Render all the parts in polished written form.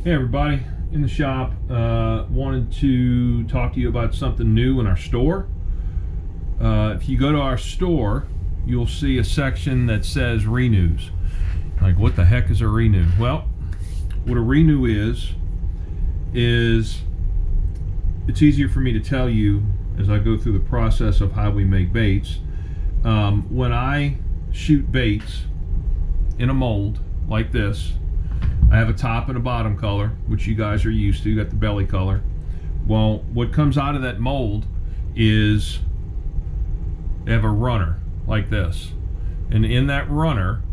Hey everybody, in the shop. Wanted to talk to you about something new in our store. If you go to our store, you'll see a section that says renews. Like, what the heck is a renew? Well, what a renew is it's easier for me to tell you as I go through the process of how we make baits. When I shoot baits in a mold like this, I have a top and a bottom color, which you guys are used to. You got the belly color. Well, what comes out of that mold is they have a runner like this. And in that runner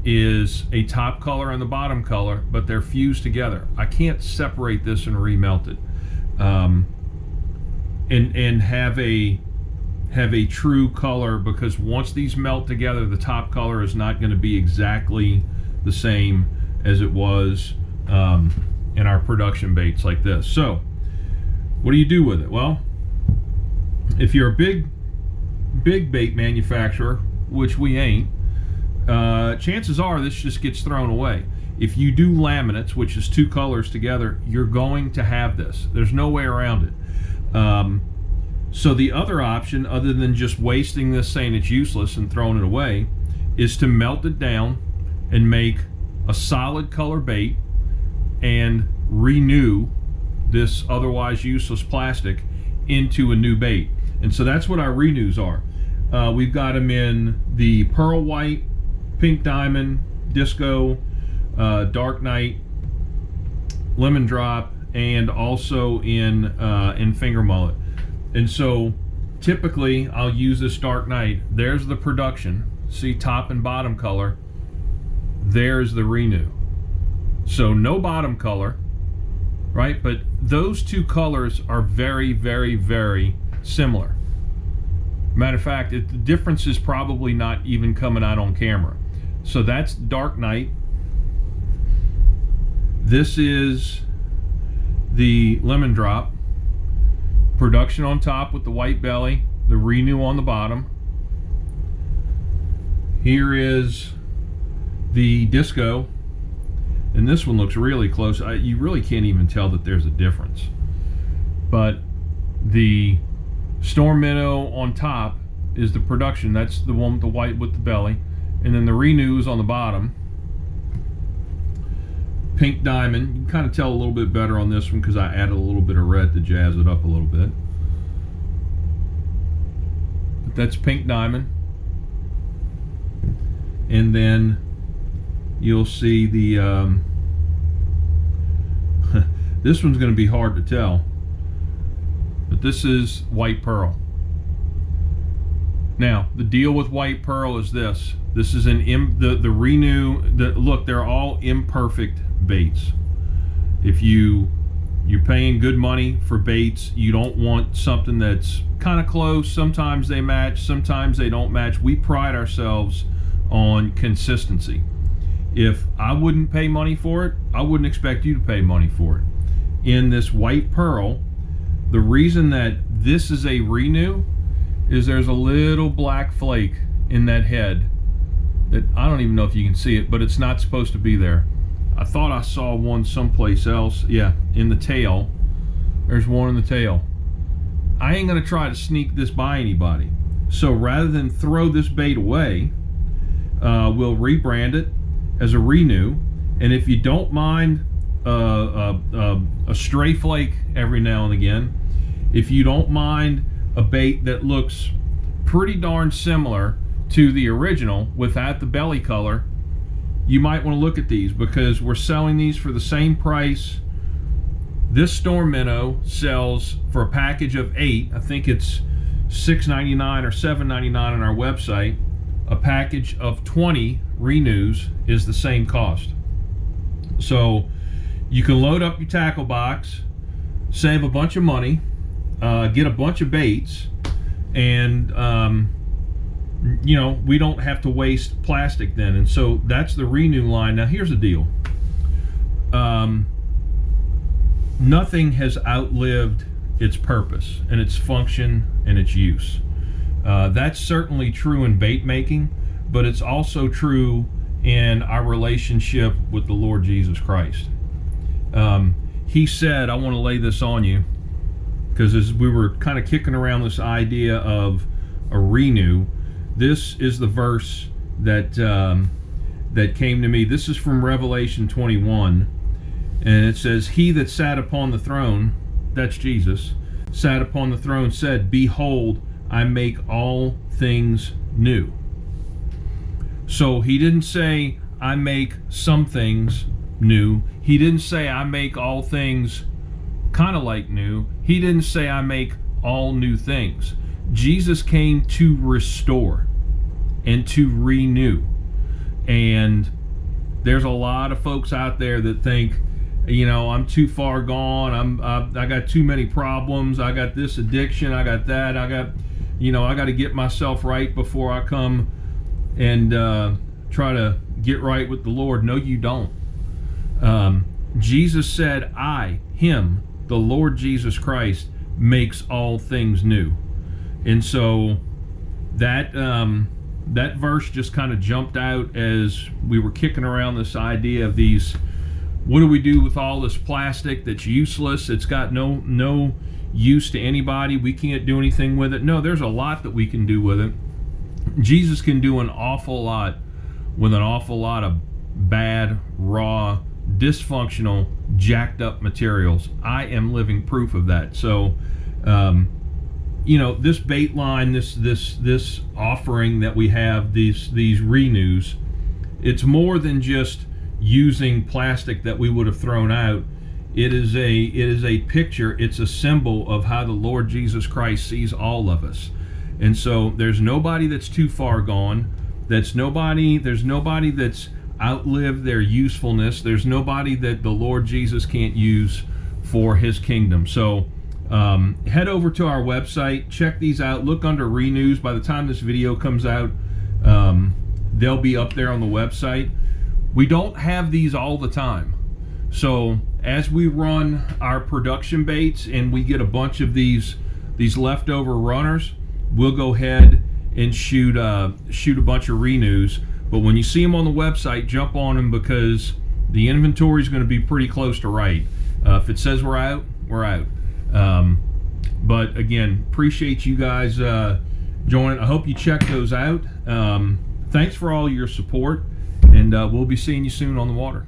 is a top color and the bottom color, but they're fused together. I can't separate this and remelt it. And have a true color, because once these melt together, the top color is not going to be exactly the same as it was in our production baits like this. So what do you do with it? Well, if you're a big bait manufacturer, which we ain't, chances are this just gets thrown away. If you do laminates, which is two colors together, you're going to have this. There's no way around it. So the other option, other than just wasting this, saying it's useless and throwing it away, is to melt it down and make a solid color bait and renew this otherwise useless plastic into a new bait. And so that's what our renews are. We've got them in the pearl white, pink diamond, disco, dark night, lemon drop, and also in finger mullet. And so typically I'll use this dark night. There's the production. See, top and bottom color. There's the renew. So no bottom color, right? But those two colors are very, very, very similar. Matter of fact, the difference is probably not even coming out on camera. So that's dark night. This is the lemon drop. Production on top with the white belly, the renew on the bottom. Here is the disco, and this one looks really close. You really can't even tell that there's a difference. But the storm minnow on top is the production. That's the one with the white with the belly, and then the renew is on the bottom. Pink diamond, you can kind of tell a little bit better on this one because I added a little bit of red to jazz it up a little bit. But that's pink diamond. And then you'll see the this one's going to be hard to tell, but this is white pearl. Now the deal with white pearl is this is the renew. Look, they're all imperfect baits. If you're paying good money for baits, you don't want something that's kind of close. Sometimes they match, sometimes they don't match. We pride ourselves on consistency. If I wouldn't pay money for it, I wouldn't expect you to pay money for it. In this white pearl, the reason that this is a renew is there's a little black flake in that head that I don't even know if you can see it, but it's not supposed to be there. I thought I saw one someplace else. Yeah, in the tail. There's one in the tail. I ain't gonna try to sneak this by anybody. So rather than throw this bait away, we'll rebrand it as a renew. And if you don't mind a stray flake every now and again, if you don't mind a bait that looks pretty darn similar to the original without the belly color, you might want to look at these, because we're selling these for the same price. This storm minnow sells for a package of 8. I think it's $6.99 or $7.99 on our website. A package of 20 renews is the same cost. So you can load up your tackle box, save a bunch of money, get a bunch of baits, and you know, we don't have to waste plastic then. And so that's the renew line. Now here's the deal. Nothing has outlived its purpose and its function and its use. That's certainly true in bait making, but it's also true in our relationship with the Lord Jesus Christ. He said, I want to lay this on you, because as we were kind of kicking around this idea of a renew, this is the verse that that came to me. This is from Revelation 21, and it says, he that sat upon the throne, that's Jesus, sat upon the throne, said, behold, I make all things new. So he didn't say, I make some things new. He didn't say, I make all things kind of like new. He didn't say, I make all new things. Jesus came to restore and to renew. And there's a lot of folks out there that think, you know, I'm too far gone. I got too many problems. I got this addiction. I got that. I got to get myself right before I come and try to get right with the Lord. No, you don't. Jesus said, him, the Lord Jesus Christ, makes all things new. And so that verse just kind of jumped out as we were kicking around this idea of these, what do we do with all this plastic that's useless? It's got no use to anybody. We can't do anything with it. No, there's a lot that we can do with it. Jesus can do an awful lot with an awful lot of bad, raw, dysfunctional, jacked up materials. I am living proof of that. So, this bait line, this offering that we have, these renews, it's more than just using plastic that we would have thrown out. It is a picture. It's a symbol of how the Lord Jesus Christ sees all of us. And so there's nobody that's too far gone. There's nobody that's outlived their usefulness. There's nobody that the Lord Jesus can't use for his kingdom. So head over to our website, check these out, look under renews. By the time this video comes out, they'll be up there on the website. We don't have these all the time. So as we run our production baits and we get a bunch of these leftover runners, we'll go ahead and shoot a bunch of renews. But when you see them on the website, jump on them, because the inventory is going to be pretty close to right. If it says we're out, we're out. But again, appreciate you guys joining. I hope you check those out. Thanks for all your support, and we'll be seeing you soon on the water.